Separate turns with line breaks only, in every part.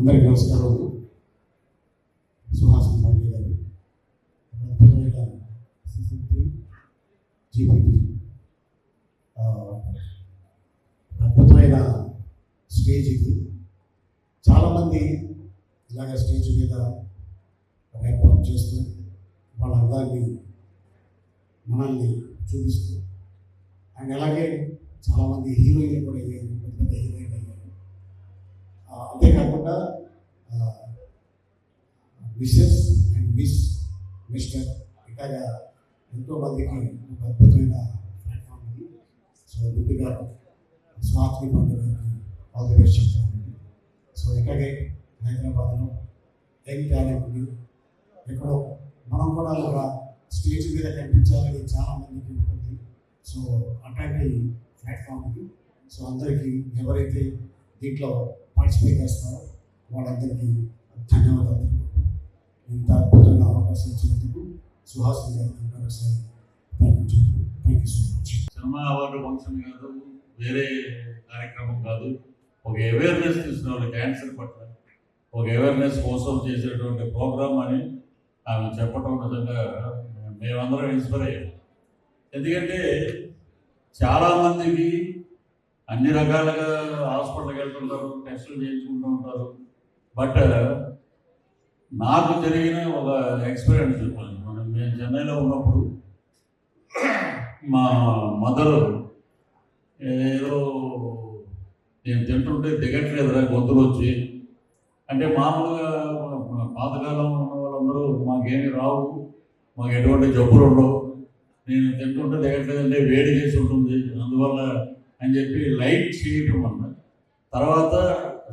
అందరికీ నమస్కారాలు. సుహాసిని పాండే గారు అద్భుతమైన సీజన్ 3 జీపీటీ అద్భుతమైన స్టేజ్ ఇది. చాలామంది ఇలాగ స్టేజ్ మీద ర్యాంప్ అప్ చేస్తూ వాళ్ళ అందాన్ని మనల్ని చూపిస్తూ అండ్ అలాగే చాలామంది హీరోయిన్లు కూడా అయ్యారు, పెద్ద పెద్ద హీరోయిన్ అయ్యారు. అంతేకాకుండా మిస్సెస్ అండ్ మిస్టర్ ఇలాగా ఎంతోమందికి ఒక అద్భుతమైన ప్లాట్ఫామ్ ఇది. సో ముందుగా సుహాసిని పాండే గారికి ఆల్ ది బెస్ట్ చెప్తానండి. సో ఇలాగే హైదరాబాద్లో యంగ్ టాలెంట్ని ఎక్కడో మనం కూడా ఒక స్టేజ్ మీద కనిపించాలని చాలామందికి ఉంటుంది. సో అట్లాంటి ప్లాట్ఫామ్ ఇది. సో అందరికీ ఎవరైతే దీంట్లో పార్టిసిపేట్ చేస్తారో వాళ్ళందరికీ ధన్యవాదాలు. ఇంత అద్భుతమైన అవకాశం ఇచ్చినందుకు సుహాసిని గారికి మరోసారి thank you so much.
Cinema award function కాదు, వేరే కార్యక్రమం కాదు, ఒక అవేర్నెస్ తీసుకున్న క్యాన్సర్ పట్ల ఒక అవేర్నెస్ కోసం చేసేటువంటి ప్రోగ్రామ్ అని ఆమె చెప్పడం నిజంగా మేమందరం ఇన్స్పైర్ అయ్యాం. ఎందుకంటే చాలామందికి అన్ని రకాలుగా హాస్పిటల్కి వెళ్తుంటారు, టెస్టులు చేయించుకుంటూ ఉంటారు. బట్ నాకు జరిగిన ఒక ఎక్స్పీరియన్స్ చెప్పాను. మేము చెన్నైలో ఉన్నప్పుడు మా మదరు ఏదో నేను తింటుంటే దిగట్లేదురా గొంతులు వచ్చి, అంటే మామూలుగా పాతకాలం ఉన్న వాళ్ళందరూ మాకేమీ రావు, మాకు ఎటువంటి జబ్బులు ఉండవు, నేను తింటుంటే దిగట్లేదంటే వేడి చేసి ఉంటుంది అందువల్ల అని చెప్పి లైట్ చేయటం అన్నది. తర్వాత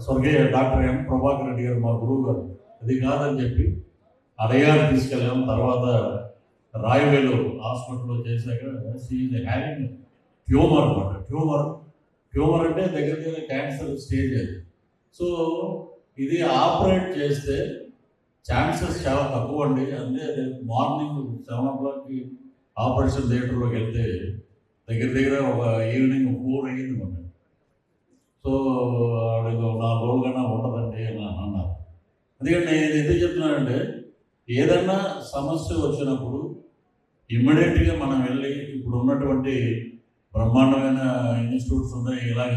స్వర్గీయ డాక్టర్ ఎం ప్రభాకర్ రెడ్డి గారు మా గురువు గారు అది కాదని చెప్పి అడయారు తీసుకెళ్ళాము. తర్వాత రాయవేలు హాస్పిటల్లో చేశాక షీఈ్ హ్యావింగ్ ట్యూమర్ అనమాట. ట్యూమర్ అంటే దగ్గర దగ్గర క్యాన్సర్ స్టేజ్ అది. సో ఇది ఆపరేట్ చేస్తే ఛాన్సెస్ చాలా తక్కువ అండి. అంటే మార్నింగ్ 7 o'clockకి ఆపరేషన్ థియేటర్లోకి వెళ్తే దగ్గర ఒక ఈవినింగ్ 4 అయ్యింది మన. సో ఆవిడ 4 రోజులైనా ఉండదండి అని అన్నారు. అందుకని నేను ఎందుకు చెప్తున్నానంటే ఏదన్నా సమస్య వచ్చినప్పుడు ఇమ్మీడియట్గా మనం వెళ్ళి ఇప్పుడు ఉన్నటువంటి బ్రహ్మాండమైన ఇన్స్టిట్యూట్స్ ఉన్నాయి, ఇలాగ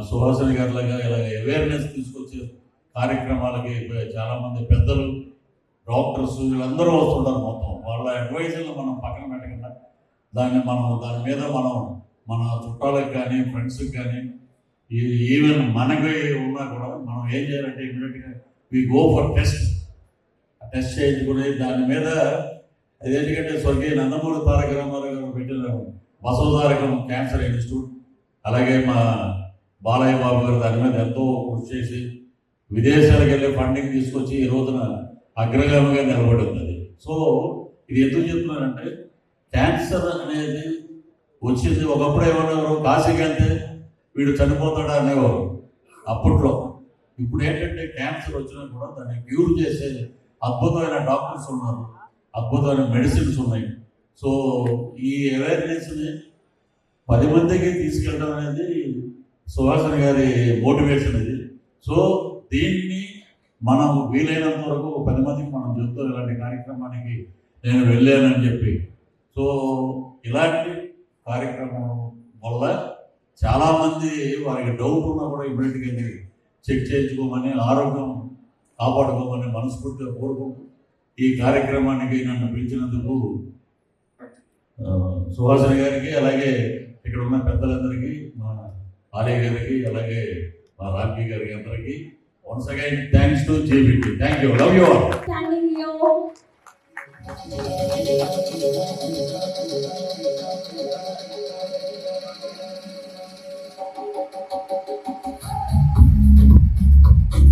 సుహాసిని గారిలాగా ఇలాగ అవేర్నెస్ తీసుకొచ్చే కార్యక్రమాలకి చాలామంది పెద్దలు డాక్టర్స్ వీళ్ళందరూ వస్తుంటారు. మొత్తం వాళ్ళ అడ్వైజర్లు మనం పక్కన పెట్టకుండా దాని మీద మనం మన చుట్టాలకు కానీ ఫ్రెండ్స్కి కానీ ఈవెన్ మనకి ఉన్నా కూడా మనం ఏం చేయాలంటే ఇమీడియట్గా వి గో ఫర్ టెస్ట్ చేయించుకుని దాని మీద అదేంటంటే స్వర్గీయ నందమూరి తారక రామారావు గారు పెట్టిన బసవతారకం క్యాన్సర్ ఇన్స్టిట్యూట్, అలాగే మా బాలయ్య బాబు గారు దాని మీద ఎంతో కృషి చేసి విదేశాలకు వెళ్ళి ఫండింగ్ తీసుకొచ్చి ఈ రోజున అగ్రగామిగా నిలబడింది అది. సో ఇది ఎందుకు చెప్తున్నానంటే క్యాన్సర్ అనేది వచ్చింది. ఒకప్పుడు ఏమనేవారు కాశీకి వెళ్తే వీడు చనిపోతాడా అనేవారు అప్పట్లో. ఇప్పుడు ఏంటంటే క్యాన్సర్ వచ్చినా కూడా దాన్ని క్యూర్ చేసే అద్భుతమైన డాక్టర్స్ ఉన్నారు, అద్భుతమైన మెడిసిన్స్ ఉన్నాయి. సో ఈ అవేర్నెస్ని 10 మందికి తీసుకెళ్ళడం అనేది సుహాసిని గారి మోటివేషన్ ఇది. సో దీన్ని మనం వీలైనంత వరకు 10 మందికి మనం చెప్తాం ఇలాంటి కార్యక్రమానికి నేను వెళ్ళానని చెప్పి. సో ఇలాంటి కార్యక్రమం వల్ల చాలామంది వారికి డౌట్ ఉన్నా కూడా ఇమ్మీడియట్గా చెక్ చేయించుకోమని, ఆరోగ్యం కాపాడుకోమని మనస్ఫూర్తిగా కోరుకుంటూ ఈ కార్యక్రమానికి నన్ను పిలిచినందుకు సుహాసిని గారికి, అలాగే ఇక్కడ ఉన్న పెద్దలందరికీ, మా ఆలయ గారికి, అలాగే మా రామ్కి గారికి అందరికీ once again thanks to GPT. Thank you. Love you all.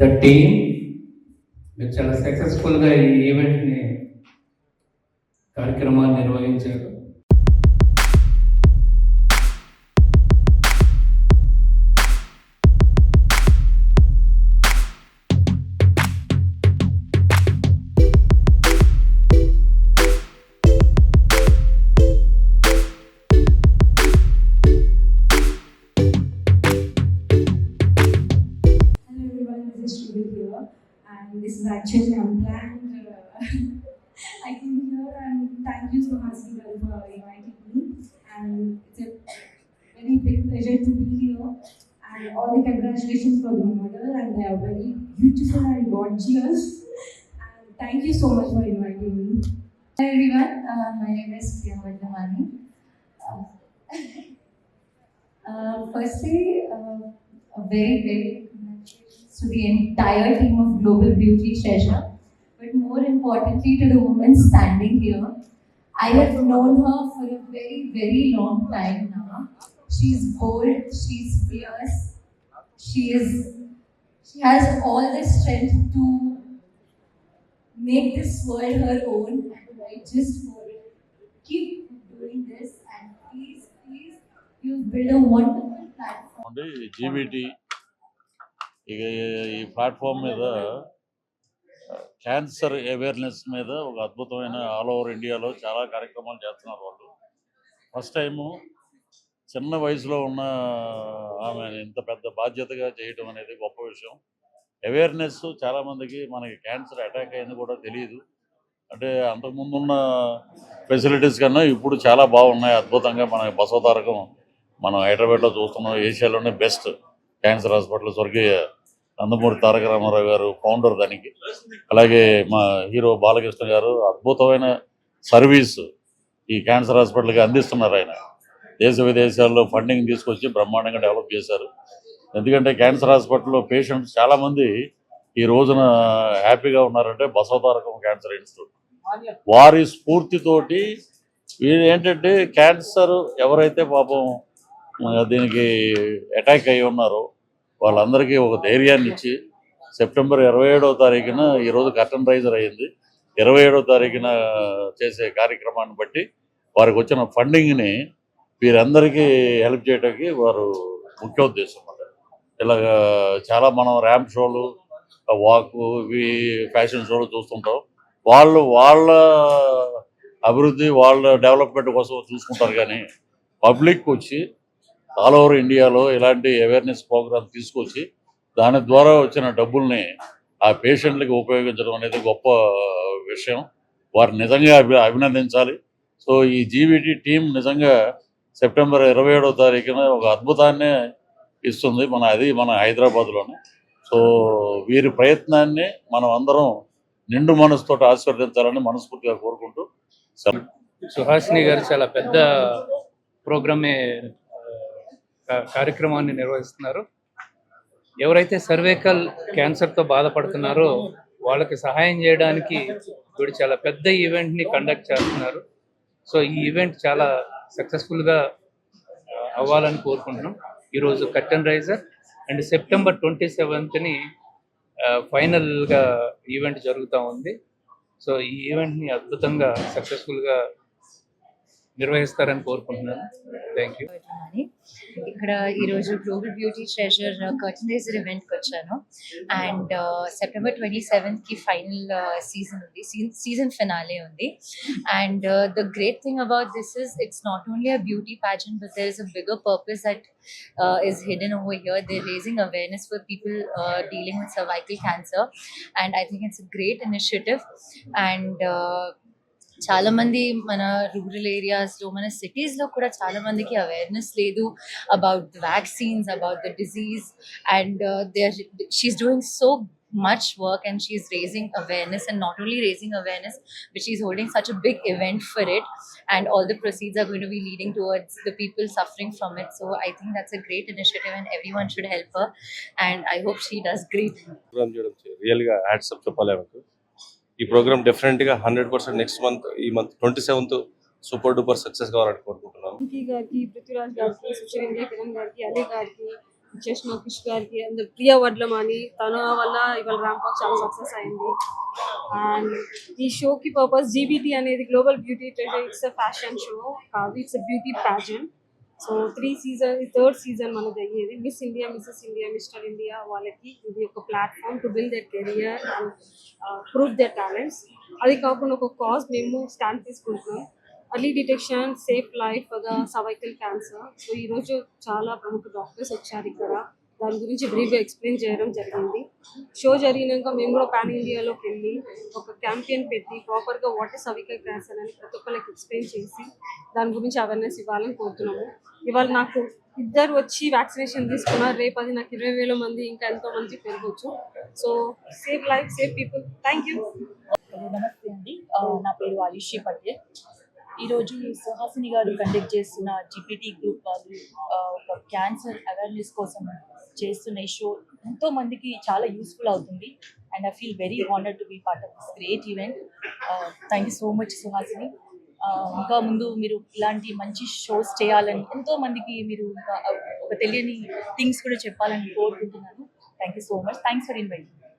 The team మీరు చాలా సక్సెస్ఫుల్గా ఈ ఈవెంట్ని కార్యక్రమాన్ని నిర్వహించారు.
This is Shruti this is actually unplanned. I came here and thank you so much for inviting me. And it's a very big pleasure to be here. And all the congratulations for the model, and they are very beautiful and gorgeous. And thank you so much for inviting me.
Hi everyone, my name is Priya Vadlamani. Firstly, a very big congratulations to the entire team of Global Beauty Treasure, but more importantly to the woman standing here. I have known her for a very, very long time now. She's bold, she's fierce, she has all the strength to make this world her own, and I just hope keep doing this, and please you've built a wonderful platform.
అంటే జీబీటీ ఇక ఈ platform మీద cancer awareness మీద ఒక అద్భుతమైన all over ఇండియాలో చాలా కార్యక్రమాలు చేస్తున్నారు వాళ్ళు. ఫస్ట్ టైము చిన్న వయసులో ఉన్న ఆమె ఇంత పెద్ద బాధ్యతగా చేయటం అనేది గొప్ప విషయం. అవేర్నెస్ చాలామందికి మనకి క్యాన్సర్ అటాక్ అయింది కూడా తెలియదు. అంటే అంతకుముందు ఉన్న ఫెసిలిటీస్ కన్నా ఇప్పుడు చాలా బాగున్నాయి అద్భుతంగా. మన బసవతారకం మనం హైదరాబాద్లో చూస్తున్నాం, ఏషియాలోనే బెస్ట్ క్యాన్సర్ హాస్పిటల్. స్వర్గీయ నందమూరి తారక రామారావు గారు ఫౌండర్ దానికి. అలాగే మా హీరో బాలకృష్ణ గారు అద్భుతమైన సర్వీస్ ఈ క్యాన్సర్ హాస్పిటల్కి అందిస్తున్నారు. ఆయన దేశ విదేశాల్లో ఫండింగ్ తీసుకొచ్చి బ్రహ్మాండంగా డెవలప్ చేశారు. ఎందుకంటే క్యాన్సర్ హాస్పిటల్లో పేషెంట్స్ చాలామంది ఈ రోజున హ్యాపీగా ఉన్నారంటే బసవతారకం క్యాన్సర్ ఇన్స్టిట్యూట్ వారి స్ఫూర్తితోటి. వీళ్ళు ఏంటంటే క్యాన్సర్ ఎవరైతే పాపం దీనికి అటాక్ అయి ఉన్నారో వాళ్ళందరికీ ఒక ధైర్యాన్ని ఇచ్చి సెప్టెంబర్ 27వ తారీఖున ఈరోజు కర్టన్ రైజర్ అయ్యింది. 27వ తారీఖున చేసే కార్యక్రమాన్ని బట్టి వారికి వచ్చిన ఫండింగ్ని వీరందరికీ హెల్ప్ చేయడానికి వారు ముఖ్య ఉద్దేశం అన్నమాట. ఇలాగ చాలా మనం ర్యాంప్ షోలు, వాకు, ఇవి ఫ్యాషన్ షోలు చూస్తుంటాం. వాళ్ళు వాళ్ళ అభివృద్ధి, వాళ్ళ డెవలప్మెంట్ కోసం చూసుకుంటారు. కానీ పబ్లిక్ వచ్చి ఆల్ ఓవర్ ఇండియాలో ఇలాంటి అవేర్నెస్ ప్రోగ్రామ్ తీసుకొచ్చి దాని ద్వారా వచ్చిన డబ్బుల్ని ఆ పేషెంట్లకి ఉపయోగించడం అనేది గొప్ప విషయం. వారు నిజంగా అభినందించాలి. సో ఈ జీవీటీ టీం నిజంగా సెప్టెంబర్ 27వ తారీఖున ఒక అద్భుతాన్ని ఇస్తుంది. మన హైదరాబాద్లోనే. సో వీరి ప్రయత్నాన్ని మనం అందరం నిండు మనసుతో ఆశీర్వదించాలని మనస్ఫూర్తిగా కోరుకుంటూ
సుహాసిని గారు చాలా పెద్ద ప్రోగ్రామే కార్యక్రమాన్ని నిర్వహిస్తున్నారు. ఎవరైతే సర్వైకల్ క్యాన్సర్తో బాధపడుతున్నారో వాళ్ళకి సహాయం చేయడానికి వీడు చాలా పెద్ద ఈవెంట్ని కండక్ట్ చేస్తున్నారు. సో ఈ ఈవెంట్ చాలా సక్సెస్ఫుల్గా అవ్వాలని కోరుకుంటున్నాం. ఈరోజు కర్టన్ రైజర్ అండ్ సెప్టెంబర్ 27ని ఫైనల్గా ఈవెంట్ జరుగుతూ ఉంది. సో ఈ ఈవెంట్ని అద్భుతంగా సక్సెస్ఫుల్గా నిర్వహిస్తారని కోరుకుంటున్నాను. Thank you.
ఇక్కడ ఈరోజు global beauty treasure curtain raiser ఈవెంట్కి వచ్చాను. అండ్ సెప్టెంబర్ 27కి ఫైనల్ సీజన్ ఫినాలే ఉంది. And the great thing about this is it's not only a beauty pageant, but there is a bigger purpose that is hidden over here. They're raising awareness for people dealing with cervical cancer, and I think it's a great initiative. And చాలా మంది మన rural ఏరియాస్లో, మన సిటీస్లో కూడా చాలా మందికి awareness లేదు about the vaccines, about the disease. And she's doing so much work, and she's raising awareness, and not only raising awareness, but she's holding such a big event for it, and all the proceeds are going to be leading towards the people suffering from it. So I think that's a great initiative, and everyone should help her, and I hope she does great.
Really hats up చెప్పాలి ఆమెకు. ఈ programme డెఫినెట్గా 100% next month, ఈ month 27th super duper success కావాలని కోరుకుంటున్నాను.
గారికి, పృథ్వీరాజ్ గారికి, సుచరిత కిరణ్ గారికి, అలీ గారికి, చేసిన కృష్ గారికి, అందరు ప్రియా వడ్లమాని, తన వల్ల ఇవాళ ర్యాంప్ వాక్ చాలా సక్సెస్ అయింది. అండ్ ఈ షోకి పర్పస్ జీబీటీ అనేది global beauty treasure, it's a fashion show కాదు, it's a beauty pageant. So 3 seasons, 3rd season మనది అయ్యేది. Miss India, Mrs India, mister India వాళ్ళకి ఇది ఒక platform to build their career and prove their talents. అది కాకుండా ఒక కాజ్ మేము స్టాండ్ తీసుకుంటున్నాం, early detection, safe life for the cervical cancer. So ఈరోజు చాలా ప్రముఖ డాక్టర్స్ వచ్చారు ఇక్కడ, దాని గురించి బ్రీఫ్గా ఎక్స్ప్లెయిన్ చేయడం జరిగింది. షో జరిగినాక మేము కూడా పాన్ ఇండియాలోకి వెళ్ళి ఒక క్యాంపెయిన్ పెట్టి ప్రాపర్గా వాట్ ఈస్ సర్వికల్ క్యాన్సర్ అని ప్రతి ఒక్కరికి ఎక్స్ప్లెయిన్ చేసి దాని గురించి అవేర్నెస్ ఇవ్వాలని కోరుతున్నాము. ఇవాళ నాకు ఇద్దరు వచ్చి వ్యాక్సినేషన్ తీసుకున్నారు, రేపు అది నాకు 20,000 మంది ఇంకా ఎంతో మంది పెరగవచ్చు. So save life, save people. Thank you.
నమస్తే అండి, నా పేరు ఆయుషి పటేల్. ఈరోజు సుహాసిని గారు కండక్ట్ చేస్తున్న జీపీటీ గ్రూప్ వాళ్ళు ఒక క్యాన్సర్ అవేర్నెస్ కోసం చేస్తున్న ఈ షో ఎంతో మందికి చాలా యూస్ఫుల్ అవుతుంది. And I feel very honoured to be part of this great event. Thank you so much Suhasini. ఇంకా ముందు మీరు ఇలాంటి మంచి షోస్ చేయాలని, ఎంతో మందికి మీరు ఇంకా ఒక తెలియని థింగ్స్ కూడా చెప్పాలని కోరుకుంటున్నాను. Thank you so much. Thanks for inviting.